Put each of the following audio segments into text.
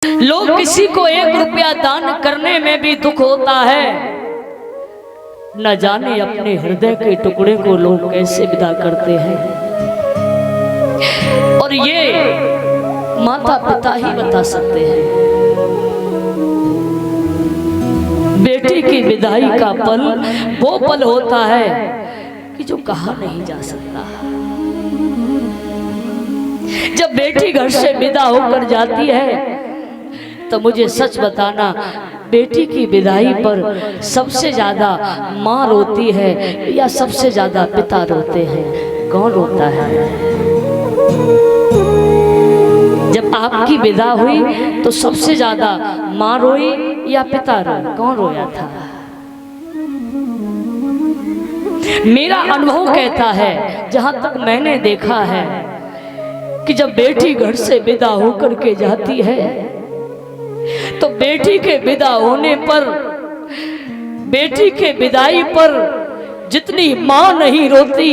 लोग किसी को 1 रुपया दान करने में भी दुख होता है, न जाने अपने हृदय के टुकड़े को लोग कैसे विदा करते हैं। और ये माता पिता ही बता सकते हैं। बेटी की विदाई का पल वो पल होता है कि जो कहा नहीं जा सकता। जब बेटी घर से विदा होकर जाती है तो मुझे सच बताना, बेटी की विदाई पर सबसे ज्यादा माँ रोती है या सबसे ज्यादा पिता रोते हैं? कौन रोता है? जब आपकी विदा हुई तो सबसे ज्यादा माँ रोई या पिता रोए? कौन रोया था? मेरा अनुभव कहता है, जहां तक मैंने देखा है, कि जब बेटी घर से विदा होकर के जाती है तो बेटी के विदा होने पर, बेटी के विदाई पर जितनी मां नहीं रोती,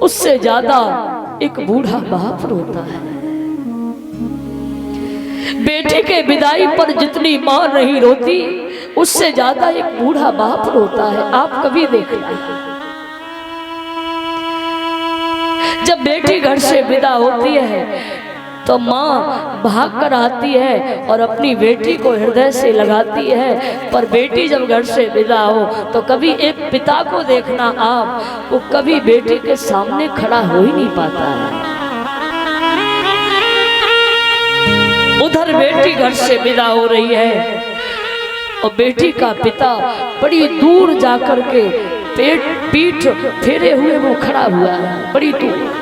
उससे ज्यादा एक बूढ़ा बाप रोता है। बेटी के विदाई पर जितनी मां नहीं रोती, उससे ज्यादा एक बूढ़ा बाप रोता है। आप कभी देखना, जब बेटी घर से विदा होती है तो माँ भाग कर आती है और अपनी बेटी को हृदय से लगाती है। पर बेटी जब घर से विदा हो तो कभी एक पिता को देखना आप, वो कभी बेटी के सामने खड़ा हो ही नहीं पाता है। उधर बेटी घर से विदा हो रही है और बेटी का पिता बड़ी दूर जाकर के पीठ फेरे हुए वो खड़ा हुआ है, बड़ी दूर।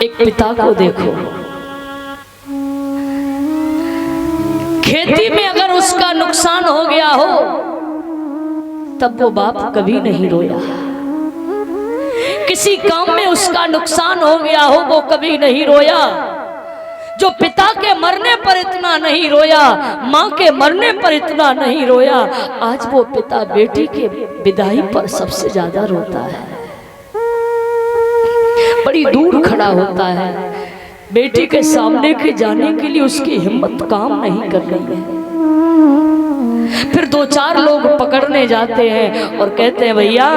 एक पिता को देखो, खेती में अगर उसका नुकसान हो गया हो तब वो बाप कभी नहीं रोया। किसी काम में उसका नुकसान हो गया हो वो कभी नहीं रोया। जो पिता के मरने पर इतना नहीं रोया, माँ के मरने पर इतना नहीं रोया, आज वो पिता बेटी के विदाई पर सबसे ज्यादा रोता है। बड़ी दूर खड़ा होता है, बेटी के सामने के जाने के लिए उसकी हिम्मत काम नहीं कर रही है। फिर 2-4 लोग पकड़ने जाते हैं और कहते हैं, भैया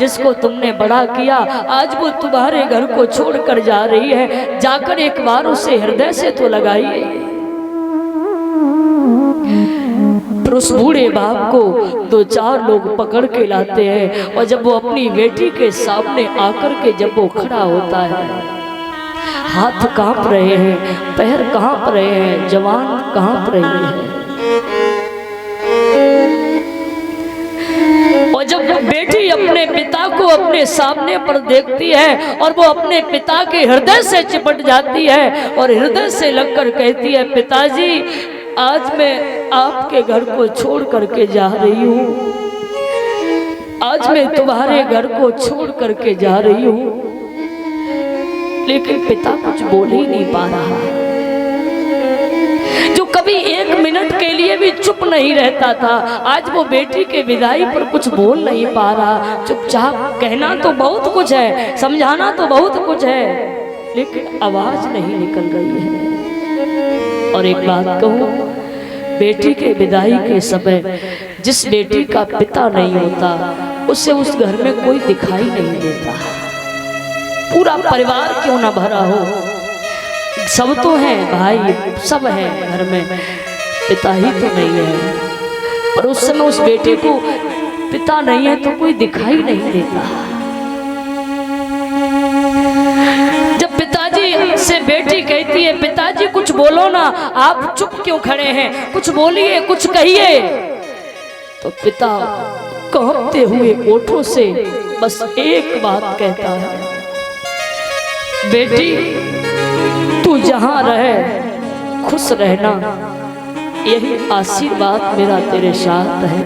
जिसको तुमने बड़ा किया आज वो तुम्हारे घर को छोड़कर जा रही है, जाकर एक बार उसे हृदय से तो लगाइए। फिर उस बूढ़े बाप को 2-4 लोग पकड़ के लाते हैं और जब वो अपनी बेटी के सामने आकर के जब वो खड़ा होता है, हाथ कांप रहे हैं, पैर कांप रहे हैं, जवान कांप रही है। और जब बेटी अपने पिता को अपने सामने पर देखती है और वो अपने पिता के हृदय से चिपट जाती है और हृदय से लगकर कहती है, पिताजी आज मैं आपके घर को छोड़ करके जा रही हूँ, आज मैं तुम्हारे घर को छोड़ करके जा रही हूँ। लेकिन पिता कुछ बोल ही नहीं पा रहा। जो कभी 1 मिनट के लिए भी चुप नहीं रहता था, आज वो बेटी के विदाई पर कुछ बोल नहीं पा रहा। चुपचाप कहना तो बहुत कुछ है, समझाना तो बहुत कुछ है, लेकिन आवाज नहीं निकल रही है। और एक बात कहूं, बेटी के विदाई के समय जिस बेटी का पिता नहीं होता उसे उस घर में कोई दिखाई नहीं देता। पूरा परिवार क्यों ना भरा हो, सब तो हैं, भाई सब हैं घर में, पिता ही तो नहीं है। पर उस समय उस बेटी को पिता नहीं है तो कोई दिखाई नहीं देता। जब पिताजी से बेटी कहती है, पिताजी कुछ बोलो ना, आप चुप क्यों खड़े हैं, कुछ बोलिए, कुछ कहिए, तो पिता कांपते हुए ओठों से बस एक बात कहता है, बेटी तू जहां रहे खुश रहना, यही आशीर्वाद मेरा तेरे साथ है।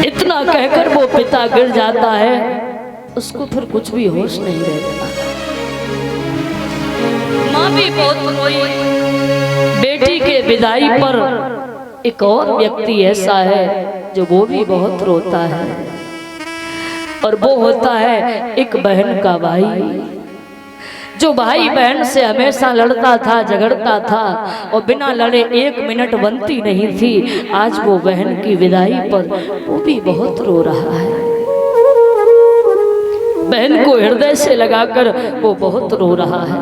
इतना कहकर वो पिता गिर जाता है, उसको फिर कुछ भी होश नहीं रहता। माँ भी बहुत रोई। बेटी के विदाई पर एक और व्यक्ति ऐसा है जो वो भी बहुत रोता है, और वो होता है एक बहन का भाई। जो भाई बहन से हमेशा लड़ता था, झगड़ता था और बिना लड़े 1 मिनट बनती नहीं थी, आज वो बहन की विदाई पर वो भी बहुत रो रहा है। बहन को हृदय से लगाकर वो बहुत रो रहा है।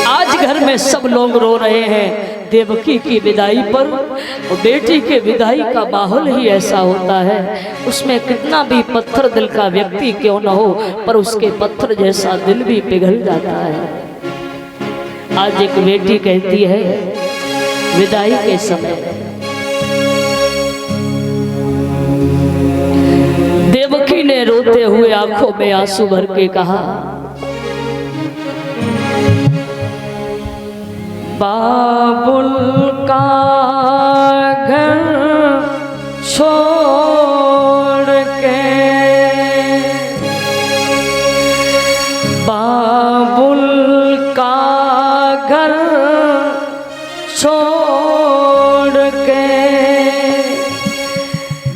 आज घर में सब लोग रो रहे हैं देवकी की विदाई पर। और बेटी के विदाई का माहौल ही ऐसा होता है, उसमें कितना भी पत्थर दिल का व्यक्ति क्यों न हो, पर उसके पत्थर जैसा दिल भी पिघल जाता है। आज एक बेटी कहती है विदाई के समय, देवकी ने रोते हुए आंखों में आंसू भर के कहा, बाबुल का घर छोड़ के, बाबुल का घर छोड़ के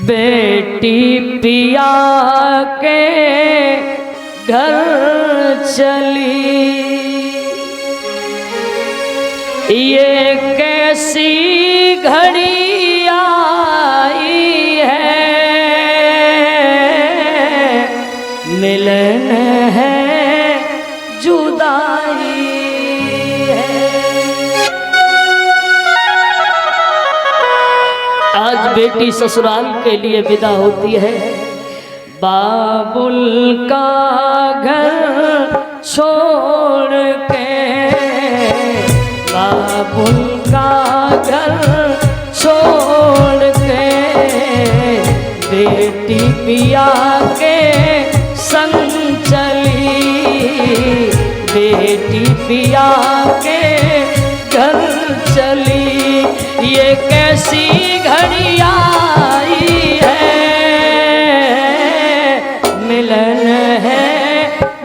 बेटी पिया के घर चली, ये कैसी घड़ी आई है, मिलन है जुदाई है। आज बेटी ससुराल के लिए विदा होती है, बाबुल का घर छोड़ के, बाबुल का घर छोड़ के बेटी पिया के संग चली, बेटी पिया के घर चली, ये कैसी घड़ी आई है, मिलन है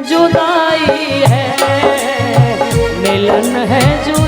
जुदाई है, मिलन है जुदाई।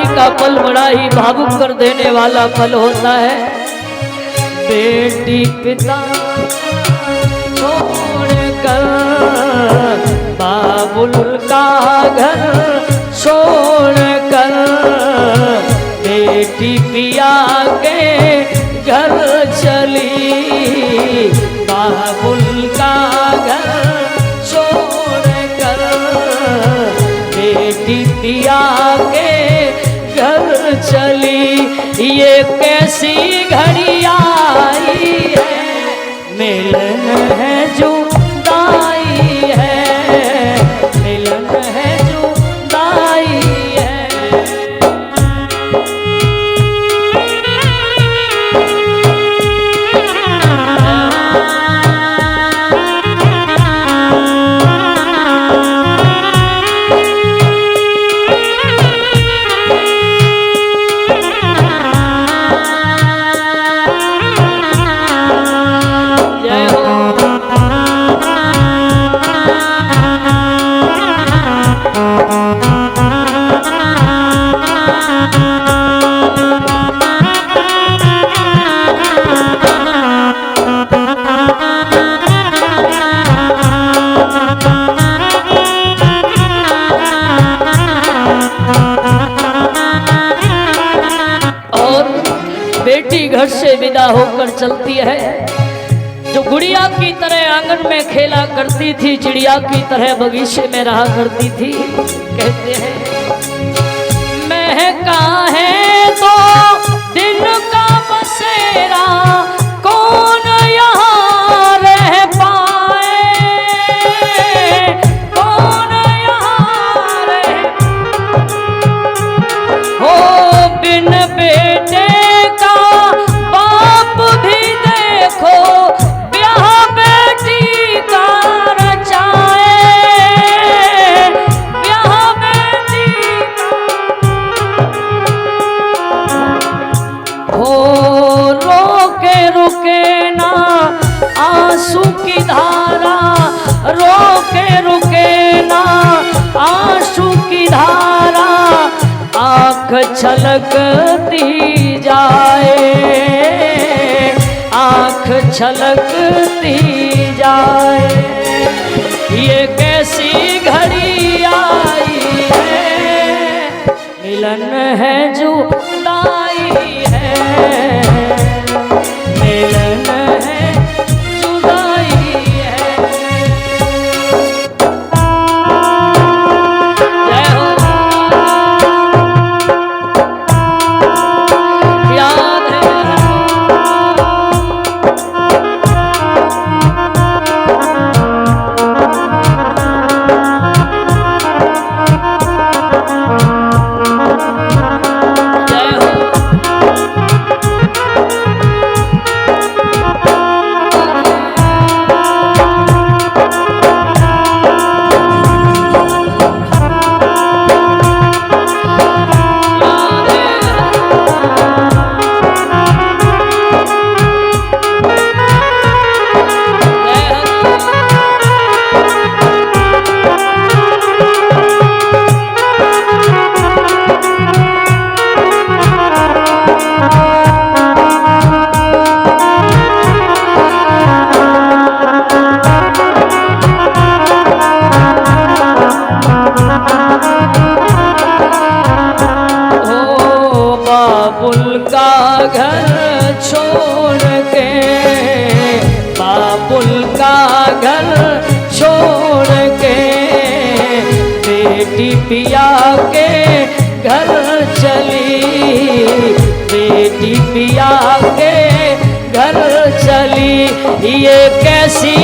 का पल बड़ा ही भावुक कर देने वाला पल होता है। बेटी पिता छोड़कर बाबुल का घर छोड़कर बेटी पिया के घर चली, बाबुल का घर छोड़कर बेटी पिया के घर चली, ये कैसी घड़ी आई है, मिलन है जुदाई है, मिलन है जुदाई है। बेटी घर से विदा होकर चलती है, जो गुड़िया की तरह आंगन में खेला करती थी, चिड़िया की तरह बगीचे में रहा करती थी। कहते हैं महका है तो रुके ना आंसू की धारा, रोके रुके ना आंसू की धारा, आँख छलकती जाए, आँख छलकती जाए। ये कैसी घड़ी आई है, मिलन है जुदाई है, मिलन है जुदाई है। जय हो। याद है बाबुल का घर छोड़ के, बाबुल का घर छोड़ के, बेटी पिया के घर चली, बेटी पिया के घर चली। ये कैसी